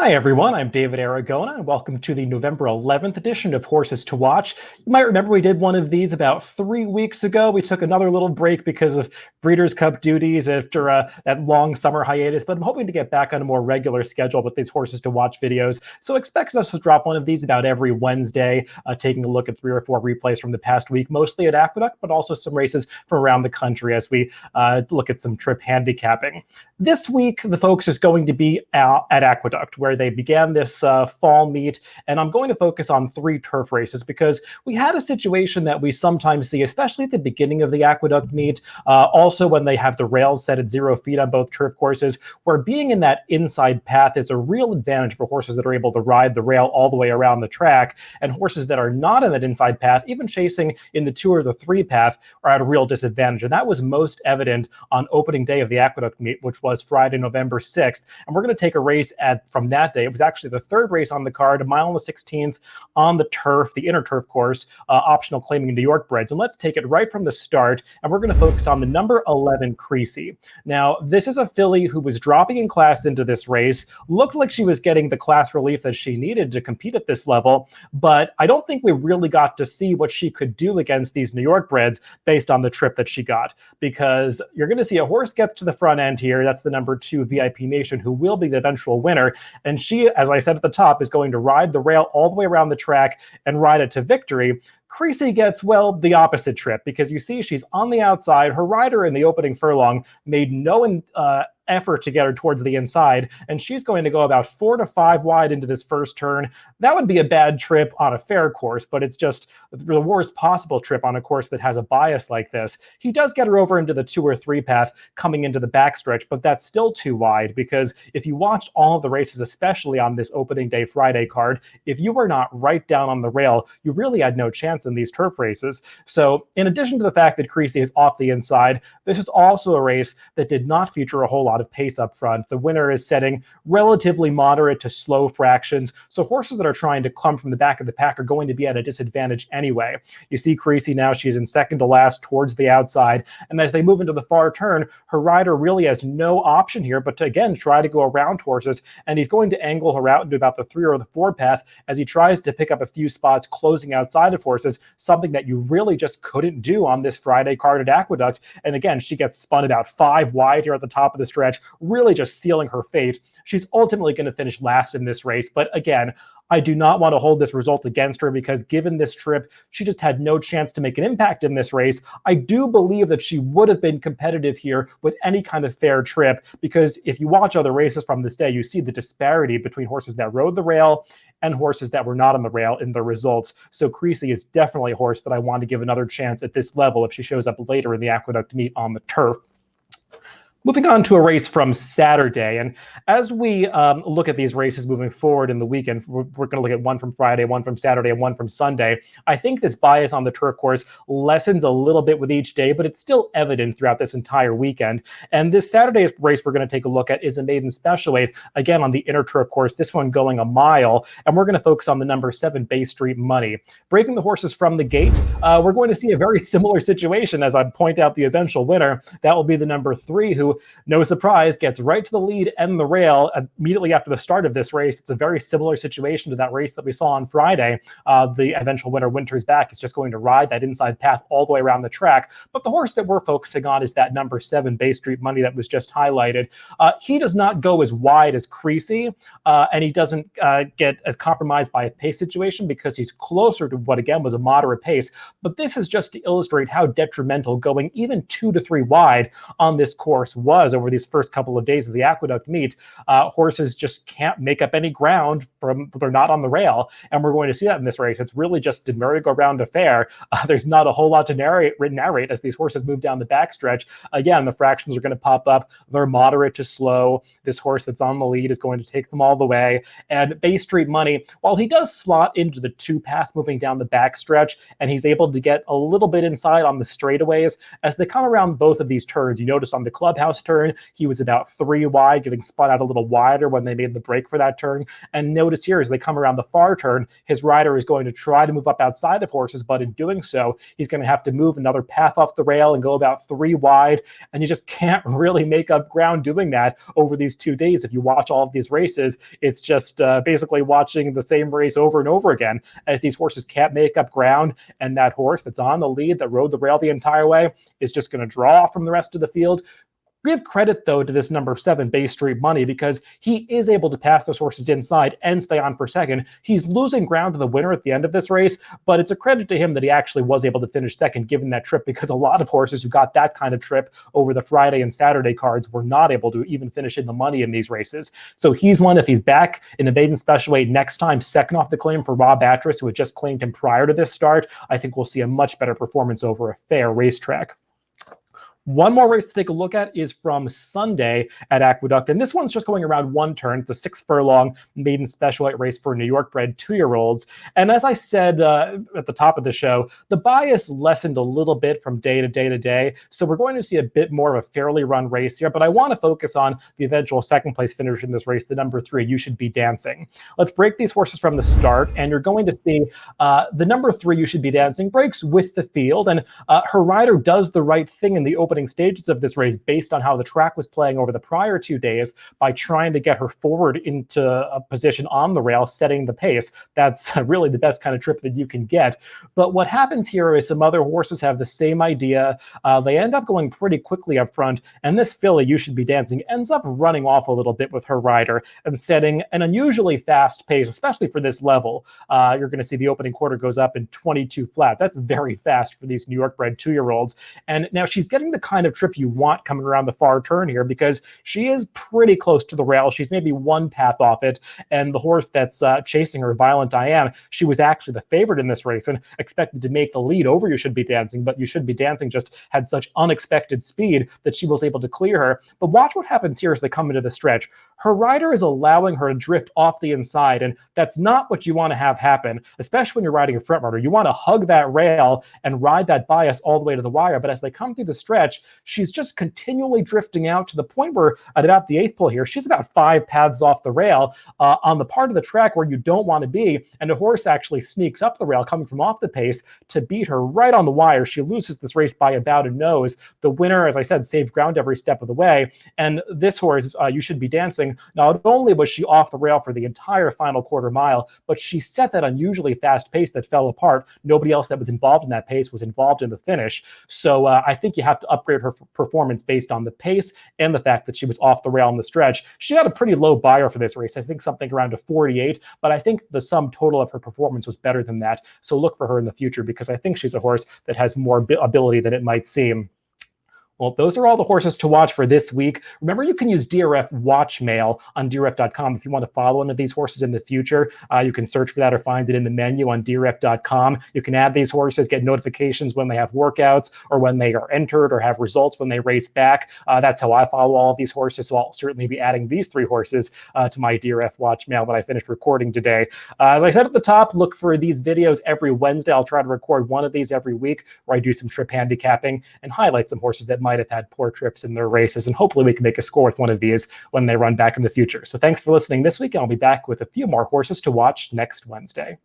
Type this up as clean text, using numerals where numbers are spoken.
Hi everyone, I'm David Aragona, and welcome to the November 11th edition of Horses to Watch. You might remember we did one of these about 3 weeks ago. We took another little break because of Breeders' Cup duties after that long summer hiatus, but I'm hoping to get back on a more regular schedule with these Horses to Watch videos. So expect us to drop one of these about every Wednesday, taking a look at 3 or 4 replays from the past week, mostly at Aqueduct, but also some races from around the country as we look at some trip handicapping. This week, the focus is going to be at Aqueduct, where they began this fall meet, and I'm going to focus on 3 turf races because we had a situation that we sometimes see, especially at the beginning of the Aqueduct meet, also when they have the rails set at 0 feet on both turf courses, where being in that inside path is a real advantage for horses that are able to ride the rail all the way around the track, and horses that are not in that inside path, even chasing in the 2 or the 3 path, are at a real disadvantage. And that was most evident on opening day of the Aqueduct meet, which was Friday, November 6th. And we're going to take a race from that day. It was actually the 3rd race on the card, a mile and the 16th on the turf, the inner turf course, optional claiming New York breds. And let's take it right from the start. And we're going to focus on the number 11 Creasy. Now, this is a filly who was dropping in class into this race, looked like she was getting the class relief that she needed to compete at this level, but I don't think we really got to see what she could do against these New York breds based on the trip that she got, because you're going to see a horse gets to the front end here. That's the number 2 VIP Nation, who will be the eventual winner. And she, as I said at the top, is going to ride the rail all the way around the track and ride it to victory. Creasy gets, well, the opposite trip, because you see she's on the outside. Her rider in the opening furlong made no effort to get her towards the inside, and she's going to go about 4 to 5 wide into this first turn. That would be a bad trip on a fair course, but it's just the worst possible trip on a course that has a bias like this. He does get her over into the 2 or 3 path coming into the backstretch, but that's still too wide, because if you watch all of the races, especially on this opening day Friday card, if you were not right down on the rail, you really had no chance in these turf races. So in addition to the fact that Creasy is off the inside, this is also a race that did not feature a whole lot of pace up front. The winner is setting relatively moderate to slow fractions, so horses that are trying to come from the back of the pack are going to be at a disadvantage anyway. You see Creasy now, she's in second to last towards the outside, and as they move into the far turn, her rider really has no option here but to again try to go around horses, and he's going to angle her out into about the 3 or the 4 path as he tries to pick up a few spots closing outside of horses, something that you really just couldn't do on this Friday card at Aqueduct. And again, she gets spun about 5 wide here at the top of the stretch, really just sealing her fate. She's ultimately going to finish last in this race, but again, I do not want to hold this result against her, because given this trip, she just had no chance to make an impact in this race. I do believe that she would have been competitive here with any kind of fair trip, because if you watch other races from this day, you see the disparity between horses that rode the rail and horses that were not on the rail in their results. So Creasy is definitely a horse that I want to give another chance at this level if she shows up later in the Aqueduct meet on the turf. Moving on to a race from Saturday, and as we look at these races moving forward in the weekend, we're going to look at one from Friday, one from Saturday, and one from Sunday. I think this bias on the turf course lessens a little bit with each day, but it's still evident throughout this entire weekend. And this Saturday race we're going to take a look at is a maiden special weight, again on the inner turf course, this one going a mile, and we're going to focus on the number 7 Bay Street Money. Breaking the horses from the gate, we're going to see a very similar situation as I point out the eventual winner. That will be the number 3, who, no surprise, gets right to the lead and the rail immediately after the start of this race. It's a very similar situation to that race that we saw on Friday. The eventual winner, Winter's Back, is just going to ride that inside path all the way around the track. But the horse that we're focusing on is that number 7 Bay Street Money that was just highlighted. He does not go as wide as Creasy, and he doesn't get as compromised by a pace situation because he's closer to what again was a moderate pace. But this is just to illustrate how detrimental going even 2 to 3 wide on this course was over these first couple of days of the Aqueduct meet. Horses just can't make up any ground from they're not on the rail, and we're going to see that in this race. It's really just a merry-go-round affair. There's not a whole lot to narrate as these horses move down the backstretch. Again, the fractions are going to pop up. They're moderate to slow. This horse that's on the lead is going to take them all the way. And Bay Street Money, while he does slot into the 2 path moving down the backstretch, and he's able to get a little bit inside on the straightaways, as they come around both of these turns, you notice on the clubhouse roundhouse turn. He was about 3 wide, getting spun out a little wider when they made the break for that turn. And notice here, as they come around the far turn, his rider is going to try to move up outside of horses, but in doing so, he's going to have to move another path off the rail and go about 3 wide. And you just can't really make up ground doing that over these 2 days. If you watch all of these races, it's just basically watching the same race over and over again, as these horses can't make up ground, and that horse that's on the lead that rode the rail the entire way is just going to draw from the rest of the field. Give credit, though, to this number 7 Bay Street Money, because he is able to pass those horses inside and stay on for second. He's losing ground to the winner at the end of this race, but it's a credit to him that he actually was able to finish second given that trip, because a lot of horses who got that kind of trip over the Friday and Saturday cards were not able to even finish in the money in these races. So he's one, if he's back in the maiden special weight next time, second off the claim for Rob Atras, who had just claimed him prior to this start, I think we'll see a much better performance over a fair racetrack. One more race to take a look at is from Sunday at Aqueduct, and this one's just going around 1 turn. It's a 6-furlong maiden special weight race for New York-bred 2-year-olds. And as I said at the top of the show, the bias lessened a little bit from day to day to day, so we're going to see a bit more of a fairly run race here, but I want to focus on the eventual second-place finisher in this race, the number 3, You Should Be Dancing. Let's break these horses from the start, and you're going to see the number 3, You Should Be Dancing, breaks with the field, and her rider does the right thing in the opening stages of this race based on how the track was playing over the prior 2 days by trying to get her forward into a position on the rail, setting the pace. That's really the best kind of trip that you can get. But what happens here is some other horses have the same idea. They end up going pretty quickly up front, and this filly, You Should Be Dancing, ends up running off a little bit with her rider and setting an unusually fast pace, especially for this level. You're going to see the opening quarter goes up in 22 flat. That's very fast for these New York-bred 2-year-olds. And now she's getting the kind of trip you want coming around the far turn here, because she is pretty close to the rail. She's maybe 1 path off it, and the horse that's chasing her, Violent I Am, she was actually the favorite in this race and expected to make the lead over You Should Be Dancing, but You Should Be Dancing just had such unexpected speed that she was able to clear her. But watch what happens here as they come into the stretch. Her rider is allowing her to drift off the inside, and that's not what you want to have happen, especially when you're riding a front runner. You want to hug that rail and ride that bias all the way to the wire, but as they come through the stretch, she's just continually drifting out to the point where at about the 8th pull here, she's about 5 paths off the rail on the part of the track where you don't want to be, and the horse actually sneaks up the rail coming from off the pace to beat her right on the wire. She loses this race by about a nose. The winner, as I said, saved ground every step of the way, and this horse, You Should Be Dancing, not only was she off the rail for the entire final quarter mile, but she set that unusually fast pace that fell apart. Nobody else that was involved in that pace was involved in the finish. So I think you have to upgrade her performance based on the pace and the fact that she was off the rail in the stretch. She had a pretty low buyer for this race, I think something around a 48, but I think the sum total of her performance was better than that. So look for her in the future, because I think she's a horse that has more ability than it might seem. Well, those are all the horses to watch for this week. Remember, you can use DRF Watch Mail on DRF.com if you want to follow one of these horses in the future. You can search for that or find it in the menu on DRF.com. You can add these horses, get notifications when they have workouts or when they are entered or have results when they race back. That's how I follow all of these horses, so I'll certainly be adding these 3 horses to my DRF Watch Mail when I finish recording today. As I said at the top, look for these videos every Wednesday. I'll try to record one of these every week where I do some trip handicapping and highlight some horses that might have had poor trips in their races, and hopefully we can make a score with one of these when they run back in the future. So thanks for listening this week, and I'll be back with a few more horses to watch next Wednesday.